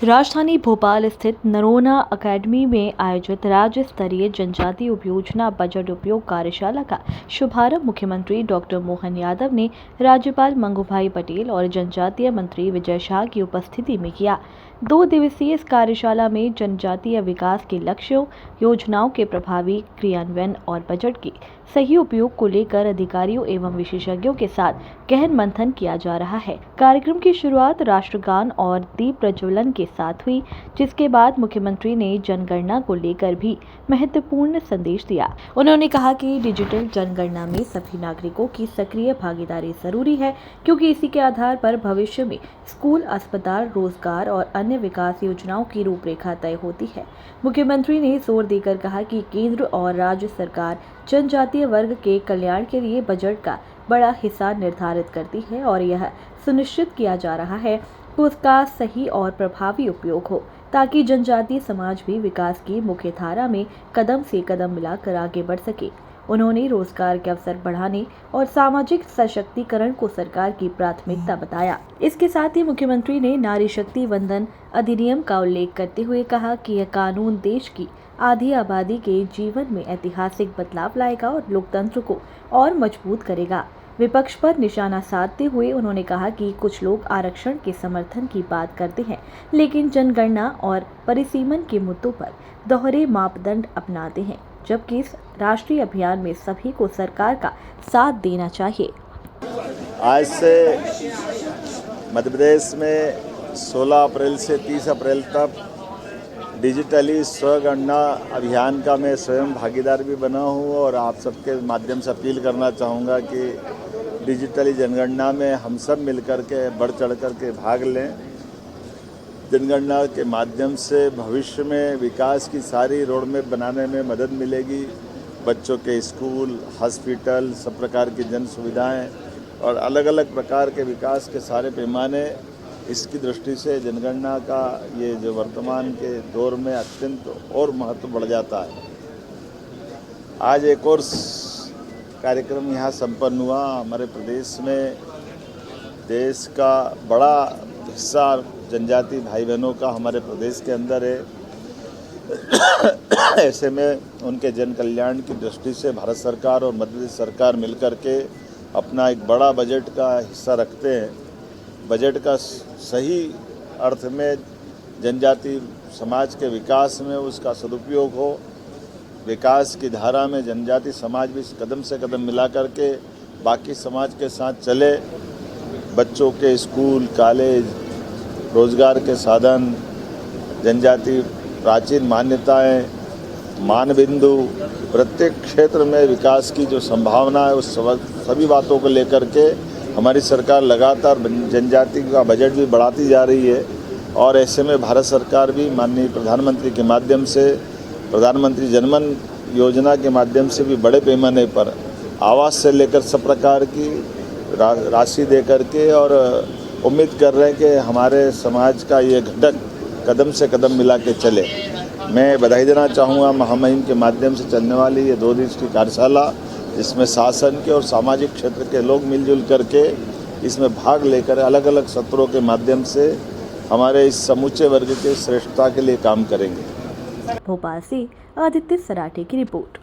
राजधानी भोपाल स्थित नरोना अकेडमी में आयोजित राज्य स्तरीय जनजातीय उपयोजना बजट उपयोग कार्यशाला का शुभारंभ मुख्यमंत्री डॉक्टर मोहन यादव ने राज्यपाल मंगूभाई पटेल और जनजातीय मंत्री विजय शाह की उपस्थिति में किया। 2 दिवसीय इस कार्यशाला में जनजातीय विकास के लक्ष्यों, योजनाओं के प्रभावी क्रियान्वयन और बजट के सही उपयोग को लेकर अधिकारियों एवं विशेषज्ञों के साथ गहन मंथन किया जा रहा है। कार्यक्रम की शुरुआत राष्ट्रगान और दीप प्रज्वलन के साथ हुई, जिसके बाद मुख्यमंत्री ने जनगणना को लेकर भी महत्वपूर्ण संदेश दिया। उन्होंने कहा कि डिजिटल जनगणना में सभी नागरिकों की सक्रिय भागीदारी जरूरी है, क्योंकि इसी के आधार पर भविष्य में स्कूल, अस्पताल, रोजगार और अन्य विकास योजनाओं की रूपरेखा तय होती है। मुख्यमंत्री ने जोर देकर कहा कि केंद्र और राज्य सरकार जनजातीय वर्ग के कल्याण के लिए बजट का बड़ा हिस्सा निर्धारित करती है और यह सुनिश्चित किया जा रहा है कि उसका सही और प्रभावी उपयोग हो, ताकि जनजातीय समाज भी विकास की मुख्य धारा में कदम से कदम मिलाकर आगे बढ़ सके। उन्होंने रोजगार के अवसर बढ़ाने और सामाजिक सशक्तिकरण को सरकार की प्राथमिकता बताया। इसके साथ ही मुख्यमंत्री ने नारी शक्ति वंदन अधिनियम का उल्लेख करते हुए कहा कि यह कानून देश की आधी आबादी के जीवन में ऐतिहासिक बदलाव लाएगा और लोकतंत्र को और मजबूत करेगा। विपक्ष पर निशाना साधते हुए उन्होंने कहा कि कुछ लोग आरक्षण के समर्थन की बात करते हैं, लेकिन जनगणना और परिसीमन के मुद्दों पर दोहरे मापदंड अपनाते हैं, जबकि इस राष्ट्रीय अभियान में सभी को सरकार का साथ देना चाहिए। आज से मध्य प्रदेश में 16 अप्रैल से 30 अप्रैल तक डिजिटली स्वगणना अभियान का मैं स्वयं भागीदार भी बना हूँ और आप सबके माध्यम से अपील करना चाहूँगा कि डिजिटली जनगणना में हम सब मिलकर के बढ़ चढ़ कर के भाग लें। जनगणना के माध्यम से भविष्य में विकास की सारी रोड मैप बनाने में मदद मिलेगी। बच्चों के स्कूल, हॉस्पिटल, सब प्रकार की जन सुविधाएँ और अलग अलग प्रकार के विकास के सारे पैमाने, इसकी दृष्टि से जनगणना का ये जो वर्तमान के दौर में अत्यंत और महत्व बढ़ जाता है। आज एक और कार्यक्रम यहाँ संपन्न हुआ। हमारे प्रदेश में देश का बड़ा हिस्सा जनजाति भाई बहनों का हमारे प्रदेश के अंदर है। ऐसे में उनके जन कल्याण की दृष्टि से भारत सरकार और मध्य प्रदेश सरकार मिलकर के अपना एक बड़ा बजट का हिस्सा रखते हैं। बजट का सही अर्थ में जनजाति समाज के विकास में उसका सदुपयोग हो, विकास की धारा में जनजाति समाज भी कदम से कदम मिला करके बाकी समाज के साथ चले। बच्चों के स्कूल, कॉलेज, रोजगार के साधन, जनजाति प्राचीन मान्यताएं, मानबिंदु, प्रत्येक क्षेत्र में विकास की जो संभावना है उस सभी बातों को लेकर के हमारी सरकार लगातार जनजाति का बजट भी बढ़ाती जा रही है। और ऐसे में भारत सरकार भी माननीय प्रधानमंत्री के माध्यम से, प्रधानमंत्री जनमन योजना के माध्यम से भी बड़े पैमाने पर आवास से लेकर सब प्रकार की राशि दे करके और उम्मीद कर रहे हैं कि हमारे समाज का ये घटक कदम से कदम मिला के चले। मैं बधाई देना चाहूँगा महामहिम के माध्यम से चलने वाली ये 2 दिवसीय कार्यशाला, जिसमें शासन के और सामाजिक क्षेत्र के लोग मिलजुल करके इसमें भाग लेकर अलग अलग सत्रों के माध्यम से हमारे इस समूचे वर्ग के श्रेष्ठता के लिए काम करेंगे। भोपाल से आदित्य सराठे की रिपोर्ट।